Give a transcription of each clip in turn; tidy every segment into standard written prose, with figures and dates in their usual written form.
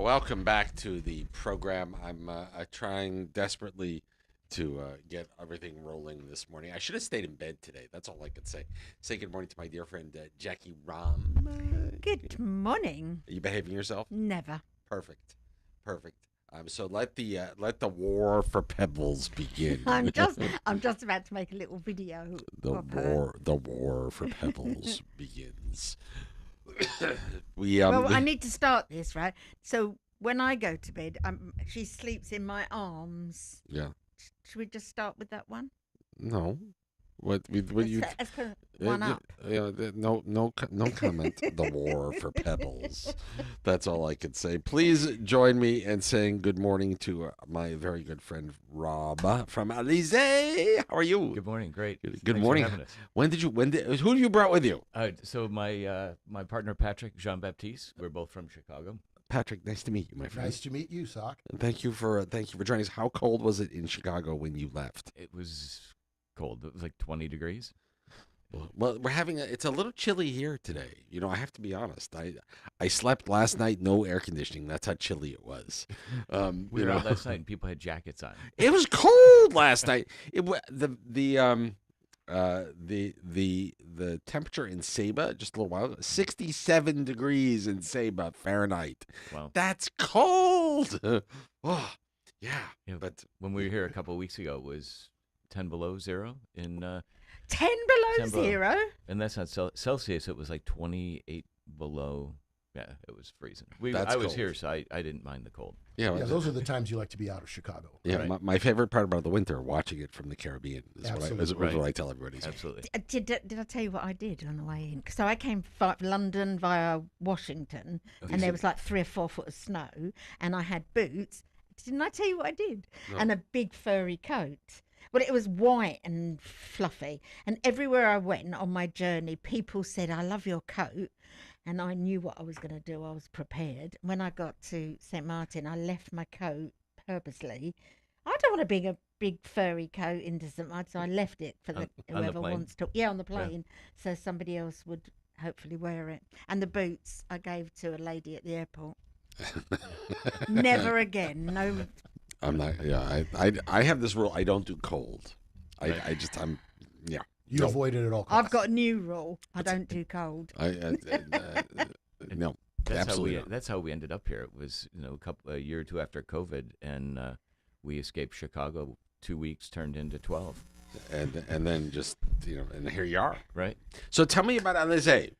welcome back to the program. I'm trying desperately to get everything rolling this morning. I should have stayed in bed today. That's all I could say. Say good morning to my dear friend Jacky Rom. Good morning. Are you behaving yourself? Never. Perfect, perfect. So let the war for pebbles begin. I'm just about to make a little video. The war for pebbles begins. Well, I need to start this, right? So when I go to bed, she sleeps in my arms. Yeah. Should we just start with that one? No. What you? Let's put one up. No comment. The war for pebbles. That's all I could say. Please join me in saying good morning to my very good friend Rob from Alize. How are you? Good morning. Great. Good morning. Who have you brought with you? So my partner Patrick Jean Baptiste. We're both from Chicago. Patrick, nice to meet you, my friend. Nice to meet you, Soc. And thank you for joining us. How cold was it in Chicago when you left? It was cold. It was like 20 degrees. Well, it's a little chilly here today. I have to be honest. I slept last night, no air conditioning. That's how chilly it was. We were out last night and people had jackets on. It was cold last night. The temperature in Saba just a little while ago, 67 degrees in Saba Fahrenheit. Wow. That's cold. Oh, yeah. But when we were here a couple of weeks ago, it was 10 below zero in 10 below zero? And that's not Celsius. It was like 28 below. Yeah, it was freezing. I was cold. here, so I didn't mind the cold. Yeah, those are the times you like to be out of Chicago. Yeah, right. my favorite part about the winter, watching it from the Caribbean, is Absolutely. what I tell everybody. Absolutely. Did I tell you what I did on the way in? So I came from London via Washington, and there was like 3 or 4 foot of snow, and I had boots. Didn't I tell you what I did? No. And a big furry coat. Well, it was white and fluffy. And everywhere I went on my journey, people said, "I love your coat." And I knew what I was going to do. I was prepared. When I got to St. Martin, I left my coat purposely. I don't want to bring a big furry coat into St. Martin, so I left it for whoever wants to. Yeah, on the plane. Yeah. So somebody else would hopefully wear it. And the boots I gave to a lady at the airport. Never again. No. I'm not. Yeah, I have this rule. I don't do cold. Right. Yeah. You avoid it at all costs. I've got a new rule. I don't do cold. No. Absolutely. That's how we ended up here. It was a year or two after COVID, and we escaped Chicago. 2 weeks turned into 12. And then just and here you are. Right. So tell me about Alize.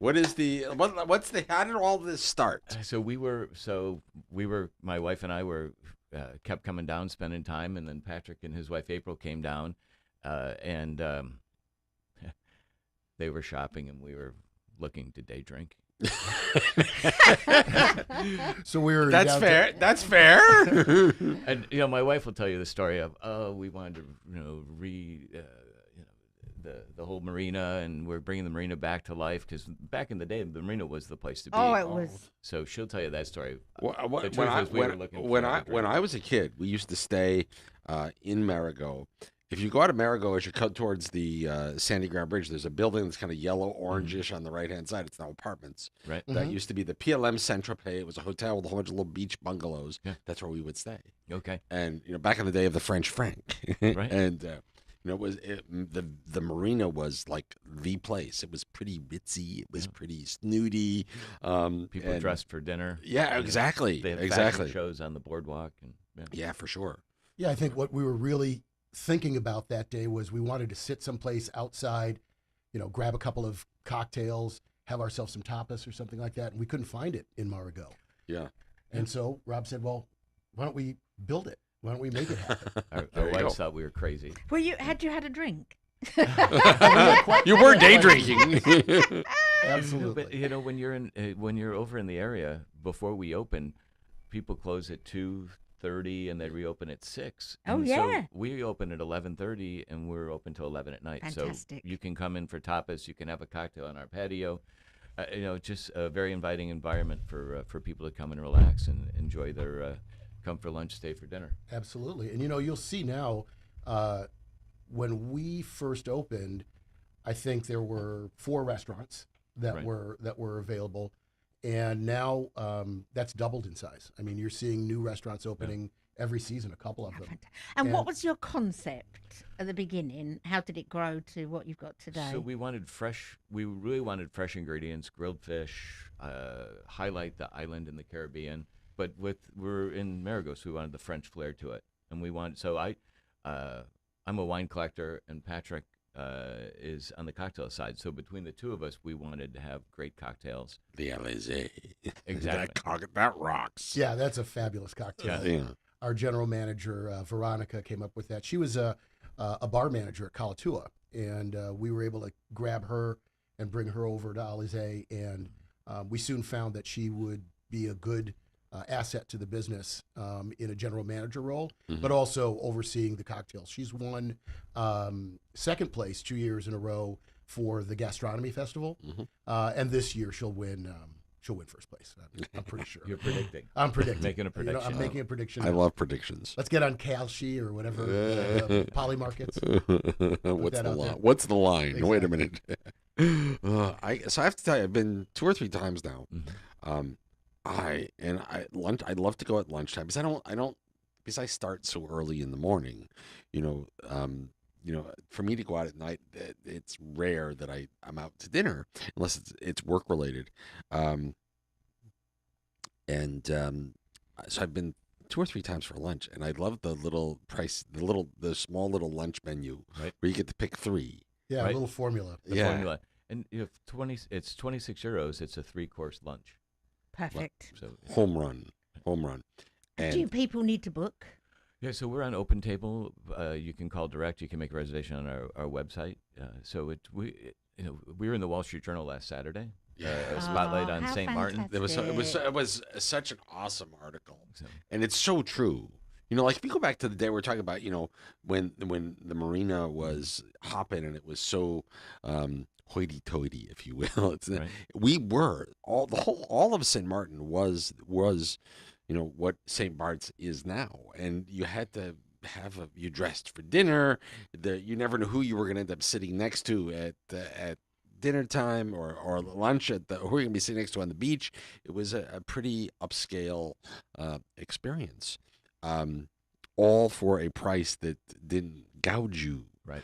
How did all this start? So my wife and I were kept coming down, spending time, and then Patrick and his wife April came down, and they were shopping, and we were looking to day drink. So we were. That's fair. That's fair. And my wife will tell you the story of we wanted to the whole marina, and we're bringing the marina back to life, because back in the day the marina was the place to be. Oh, it was. So she'll tell you that story. When I was a kid, we used to stay in Marigot. If you go out of Marigot, as you cut towards the Sandy Ground Bridge, there's a building that's kind of yellow-orangish on the right-hand side. It's now apartments. Right. That used to be the PLM Saint-Tropez. It was a hotel with a whole bunch of little beach bungalows. Yeah. That's where we would stay. Okay. And back in the day of the French franc. Right. And the marina was like the place. It was pretty ritzy. It was pretty snooty. People dressed for dinner. Yeah, exactly. They had exactly. fashion shows on the boardwalk. And Yeah, for sure. Yeah, I think what we were really thinking about that day was we wanted to sit someplace outside, grab a couple of cocktails, have ourselves some tapas or something like that, and we couldn't find it in Marigot. Yeah. And so Rob said, "Well, why don't we build it? Why don't we make it happen?" Our wives thought we were crazy. Had you had a drink? You were day drinking. Absolutely. But when you're over in the area, before we open, people close at 2:30 and they reopen at 6. Oh, and yeah. So we open at 11:30 and we're open till 11 at night. Fantastic. So you can come in for tapas. You can have a cocktail on our patio. Just a very inviting environment for people to come and relax and enjoy their come for lunch, stay for dinner. Absolutely. And you'll see now, when we first opened, I think there were 4 restaurants that Right. were available, And now that's doubled in size. I mean, you're seeing new restaurants opening every season, a couple of them. And what was your concept at the beginning? How did it grow to what you've got today? So we really wanted fresh ingredients, grilled fish, highlight the island in the Caribbean. But we're in Marigot, so we wanted the French flair to it. And I'm a wine collector, and Patrick is on the cocktail side. So between the two of us, we wanted to have great cocktails. The Alize. Exactly. that rocks. Yeah, that's a fabulous cocktail. Yeah. Our general manager, Veronica, came up with that. She was a bar manager at Kalatua, and we were able to grab her and bring her over to Alize, and we soon found that she would be a good asset to the business in a general manager role, but also overseeing the cocktails. She's won second place 2 years in a row for the Gastronomy Festival, and this year she'll win first place. I'm pretty sure. You're predicting. I'm predicting. Making a prediction. I'm making a prediction. I love predictions. Let's get on Kalshi or whatever Polymarkets. What's the line? Exactly. Wait a minute. So I have to tell you, I've been 2 or 3 times now. I'd love to go at lunchtime because I start so early in the morning. For me to go out at night, it's rare that I'm out to dinner unless it's work related. So I've been 2 or 3 times for lunch, and I love the the small little lunch menu, right, where you get to pick 3. Yeah, right? A little formula. The formula. And if it's 26 euros, it's a 3-course lunch. Perfect. So Home run. And Do people need to book? yeah, so we're on Open Table. You can call direct. You can make a reservation on our website. We were in the Wall Street Journal last Saturday. A spotlight on how St. Martin. it was such an awesome article, So, and it's so true. Like if you go back to the day we're talking about, when the marina was hopping and it was so hoity-toity, if you will. right. We were all of St. Martin was what St. Bart's is now, and you had to you dressed for dinner. You never knew who you were going to end up sitting next to at dinner time or lunch who you're going to be sitting next to on the beach. It was a pretty upscale experience, all for a price that didn't gouge you. Right.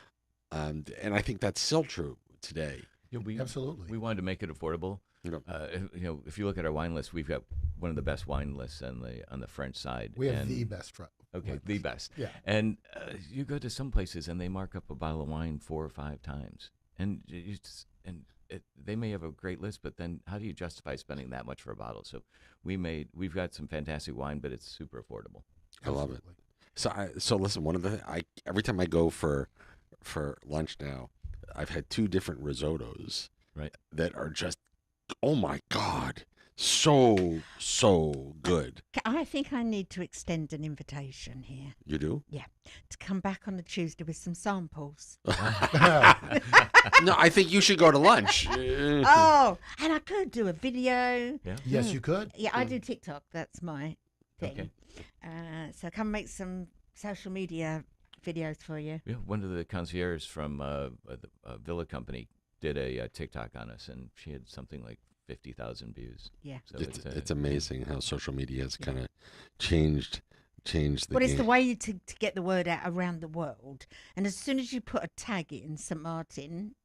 And I think that's still true today. Yeah, Absolutely. We wanted to make it affordable. If you look at our wine list, we've got one of the best wine lists on the French side. We have the best. The best. Yeah. And you go to some places and they mark up a bottle of wine 4 or 5 times, and they may have a great list, but then how do you justify spending that much for a bottle? So we've got some fantastic wine, but it's super affordable. I love it. So listen, every time I go for lunch now, I've had 2 different risottos, right, that are just, oh my God, so good. I think I need to extend an invitation here. You do? Yeah, to come back on the Tuesday with some samples. No, I think you should go to lunch. Oh, and I could do a video. Yeah. Yes, you could. Yeah, I do TikTok. That's my thing. Okay. So come make some social media videos for you. Yeah, one of the concierges from the Villa Company did a TikTok on us, and she had something like 50,000 views. Yeah. So It's amazing how social media has kind of changed the But it's game. the way to get the word out around the world. And as soon as you put a tag in St. Martin,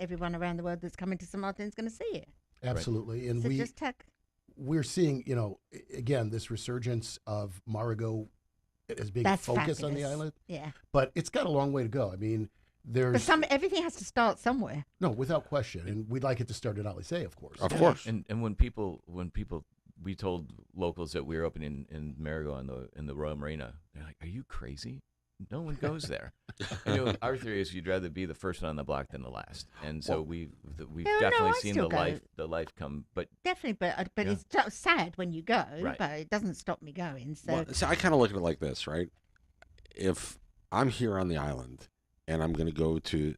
everyone around the world that's coming to St. Martin is going to see it. Absolutely. And So just tag. we're seeing, again, this resurgence of Marigot as being That's focused on the fabulous. island. Yeah. But it's got a long way to go. I mean, But everything has to start somewhere. No, without question. And we'd like it to start at Alize, of course. Of course. And when people we told locals that we were opening in Marigot in the Royal Marina, they're like, "Are you crazy? No one goes there." Our theory is you'd rather be the first one on the block than the last, and so we've definitely I seen still the life come. But Definitely, but Yeah. it's just sad when you go, Right. but it doesn't stop me going. So Well, so I kind of look at it like this, right? If I'm here on the island and I'm going to go to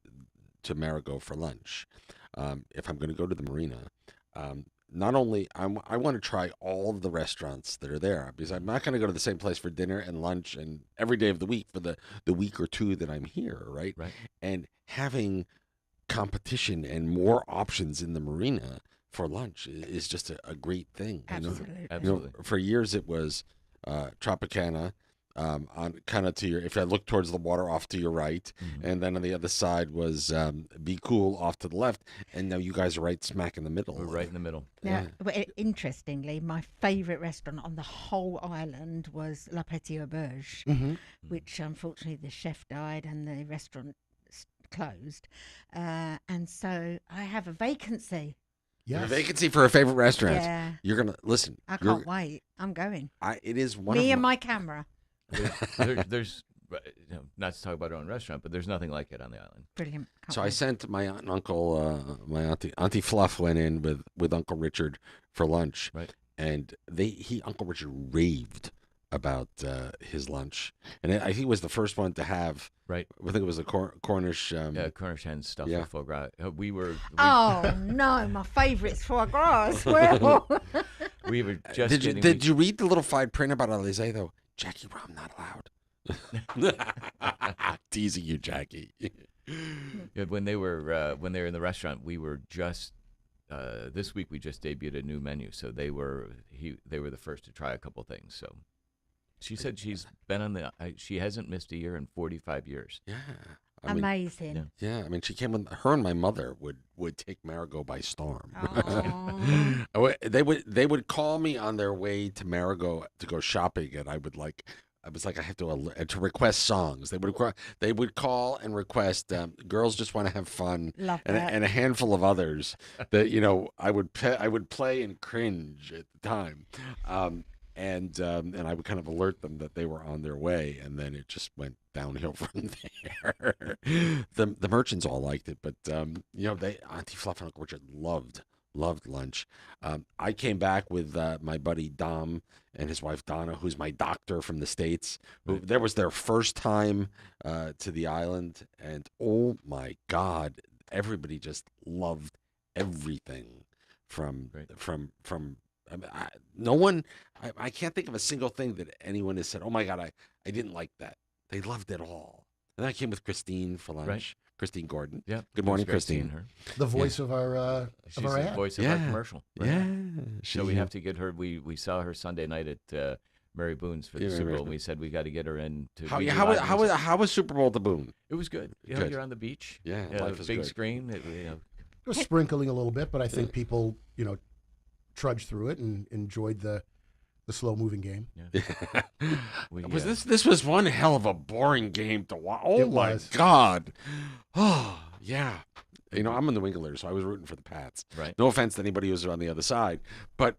Marigot for lunch, if I'm going to go to the marina, not only I want to try all of the restaurants that are there, because I'm not going to go to the same place for dinner and lunch and every day of the week for the week or 2 that I'm here, right? Right. And having competition and more options in the marina for lunch is just a great thing. Absolutely. Absolutely. For years it was Tropicana, on kind of to your, if I look towards the water, off to your right, and then on the other side was Be Cool off to the left, and now you guys are right smack in the middle. We're right in the middle. Now, interestingly, my favourite restaurant on the whole island was La Petite Auberge, which unfortunately the chef died and the restaurant closed. And so I have a vacancy. Yes. A vacancy for a favorite restaurant. Yeah. You're going to, listen. I can't wait. I'm going. It is one Me of and my camera. There's not to talk about our own restaurant, but there's nothing like it on the island. Brilliant. So I sent my aunt and uncle, my auntie Fluff went in with Uncle Richard for lunch, right? And Uncle Richard raved about his lunch, and I think he was the first one to have. Right. I think it was the Cornish. Cornish hen stuffed with foie gras. Oh no, my favourite's foie gras as well. We were just. Did you read the little fine print about Alize though? Jacky Rom not allowed. Teasing you, Jackie. When they were in the restaurant, we were just this week we just debuted a new menu, so they were the first to try a couple things. So she said she's been on she hasn't missed a year in 45 years. Yeah. Amazing. Yeah, I mean, she came with her and my mother would take Marigot by storm. They would call me on their way to Marigot to go shopping, and I was like, I have to request songs. They would call and request "Girls Just Want to Have Fun" and a handful of others that I would play and cringe at the time. And I would kind of alert them that they were on their way, and then it just went downhill from there. The merchants all liked it, but Auntie Fluff and Uncle Richard loved lunch. I came back with my buddy Dom and his wife Donna, who's my doctor from the States. Right. That was their first time to the island, and oh my God, everybody just loved everything from. No one, I can't think of a single thing that anyone has said, oh my God, I didn't like that. They loved it all. And then I came with Christine for lunch. Right. Christine Gordon. Yeah. Good morning, Christine. The voice of our She's of our the ad. voice of our commercial. Right? Yeah. So we have to get her. We saw her Sunday night at Mary Boone's for the Super Bowl. And we said we got to get her in to. How was Super Bowl to Boone? It was good. You're on the beach. Yeah. Life is big good. screen. It was sprinkling a little bit, but I think people trudged through it and enjoyed the slow moving game. Yeah. This was one hell of a boring game to watch. Oh my God. Oh yeah. I'm a New Englander, so I was rooting for the Pats. Right. No offense to anybody who's on the other side, but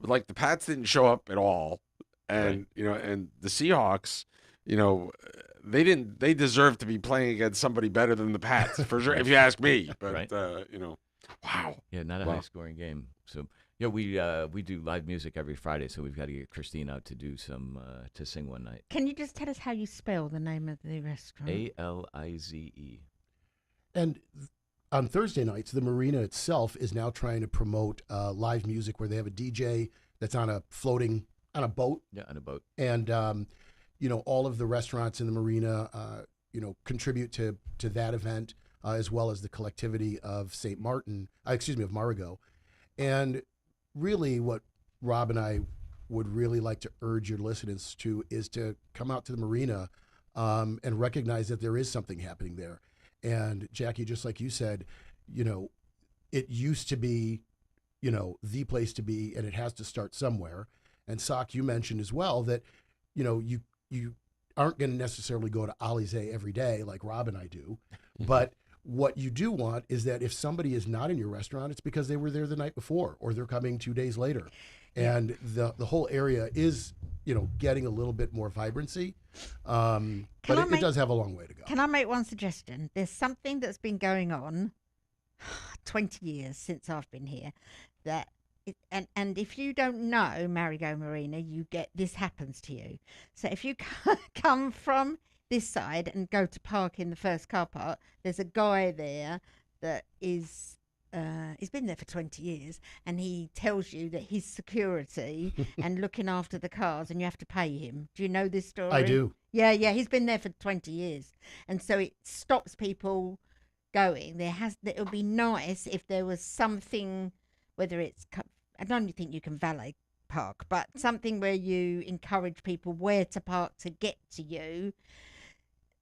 like the Pats didn't show up at all, and and the Seahawks, they deserved to be playing against somebody better than the Pats for sure, if you ask me. But wow. Yeah, not a high scoring game. So. Yeah, we do live music every Friday, so we've got to get Christine out to do some to sing one night. Can you just tell us how you spell the name of the restaurant? Alize. And on Thursday nights, the marina itself is now trying to promote live music where they have a DJ that's on a boat. Yeah, on a boat. And all of the restaurants in the marina contribute to that event as well as the collectivity of of Marigot. And really what Rob and I would really like to urge your listeners to is to come out to the marina and recognize that there is something happening there. And Jackie, just like you said, it used to be, the place to be, and it has to start somewhere. And Soc, you mentioned as well that, you aren't going to necessarily go to Alize every day like Rob and I do, but what you do want is that if somebody is not in your restaurant, it's because they were there the night before or they're coming 2 days later. And the whole area is, getting a little bit more vibrancy. But it does have a long way to go. Can I make one suggestion? There's something that's been going on 20 years since I've been here and if you don't know Marigot Marina, this happens to you. So if you come from this side and go to park in the first car park, there's a guy there that is he's been there for 20 years, and he tells you that he's security and looking after the cars, and you have to pay him. Do you know this story? I do. Yeah, he's been there for 20 years, and so it stops people going. It would be nice if there was something whether it's, I don't think you can valet park, but something where you encourage people where to park to get to you.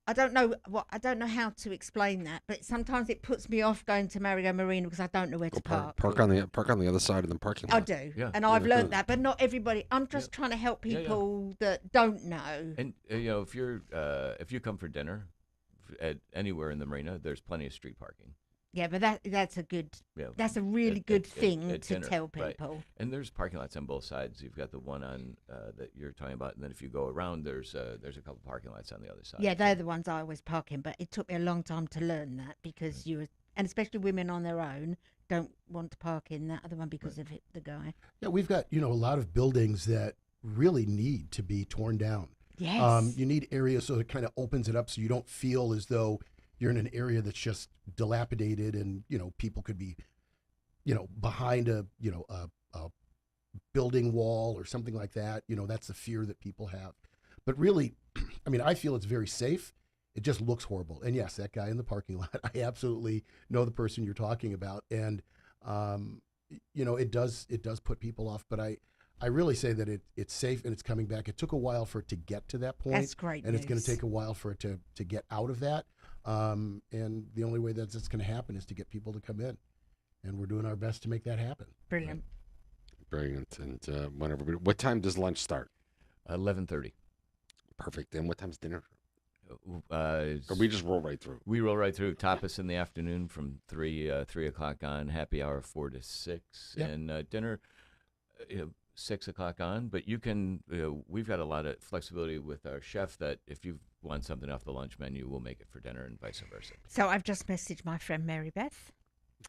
I don't know how to explain that, but sometimes it puts me off going to Marigo Marina because I don't know where to park. Park on the other side of the parking lot. I do, and I've learned that, but not everybody. I'm just trying to help people that don't know. And if you come for dinner at anywhere in the marina, there's plenty of street parking. Yeah, but that's a really good thing to dinner, tell people. Right. And there's parking lots on both sides. You've got the one on that you're talking about, and then if you go around, there's a couple parking lots on the other side. Yeah, they're the ones I always park in, but it took me a long time to learn that because and especially women on their own don't want to park in that other one because of the guy. Yeah, we've got a lot of buildings that really need to be torn down. Yes. You need areas so it kind of opens it up so you don't feel as though you're in an area that's just dilapidated and, people could be, behind a building wall or something like that. That's the fear that people have. But really, I feel it's very safe. It just looks horrible. And yes, that guy in the parking lot, I absolutely know the person you're talking about. And, it does put people off. But I really say that it's safe and it's coming back. It took a while for it to get to that point. That's great And news. it's going to take a while for it to get out of that. And the only way that's going to happen is to get people to come in. And we're doing our best to make that happen. Brilliant. Brilliant. And what time does lunch start? 11:30. Perfect. And what time's dinner? Or we just roll right through? We roll right through. Tapas in the afternoon from 3 o'clock on. Happy hour 4 to 6. Yep. And dinner 6 o'clock on. But you can, we've got a lot of flexibility with our chef that if you want something off the lunch menu, we'll make it for dinner and vice versa. So I've just messaged my friend Mary Beth.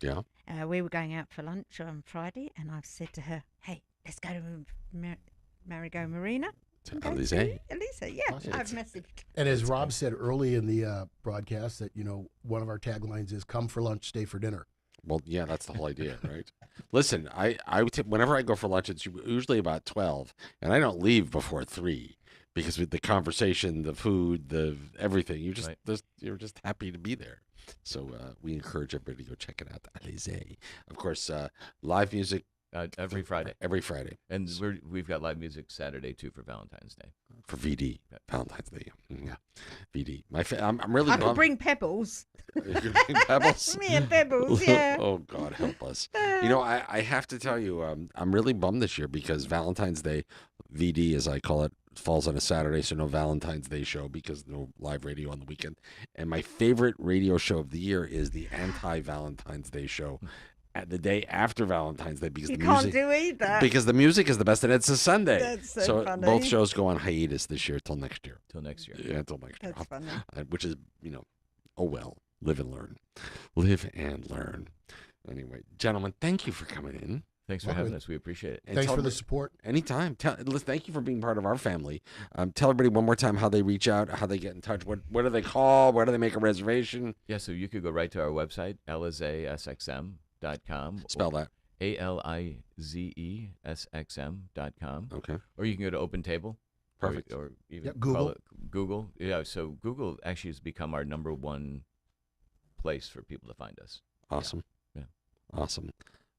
Yeah. We were going out for lunch on Friday, and I've said to her, "Hey, let's go to Marigo Marina." Alize. Alize, yeah. Awesome. I've messaged. And as Rob said early in the broadcast that, one of our taglines is come for lunch, stay for dinner. Well, yeah, that's the whole idea, right? Listen, whenever I go for lunch, it's usually about 12, and I don't leave before 3 because with the conversation, the food, the everything, you're just happy to be there. So we encourage everybody to go check it out. Alize, of course, live music every Friday. Every Friday, and we've got live music Saturday too for Valentine's Day. For VD, Valentine's Day. Yeah, VD. I'm really. I could bring pebbles. You can bring pebbles. Me and pebbles, yeah. Oh God, help us. I have to tell you, I'm really bummed this year because Valentine's Day, VD as I call it, falls on a Saturday, so no Valentine's Day show because no live radio on the weekend. And my favorite radio show of the year is the anti-Valentine's Day show at the day after Valentine's Day because can't do either. Because the music is the best, and it's a Sunday. That's so funny. Both shows go on hiatus this year till next year. Yeah, till next year. That's funny. Which is, oh well, live and learn. Live and learn. Anyway, gentlemen, thank you for coming in. Thanks for having us. We appreciate it. And thanks for the support. Anytime. Thank you for being part of our family. Tell everybody one more time how they reach out, how they get in touch. What do they call? Where do they make a reservation? Yeah, so you could go right to our website, alizesxm.com. Spell that. ALIZESXM.com. Okay. Or you can go to Open Table. Perfect. Or even Google. call it Google. Yeah, so Google actually has become our number one place for people to find us. Awesome. Yeah. Awesome.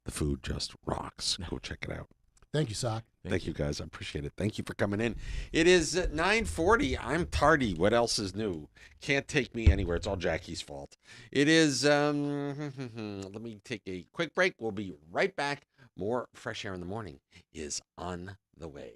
The food just rocks. Go check it out. Thank you, Soc. Thank you, guys. I appreciate it. Thank you for coming in. It is 9:40. I'm tardy. What else is new? Can't take me anywhere. It's all Jackie's fault. It is, let me take a quick break. We'll be right back. More Fresh Air in the Morning is on the way.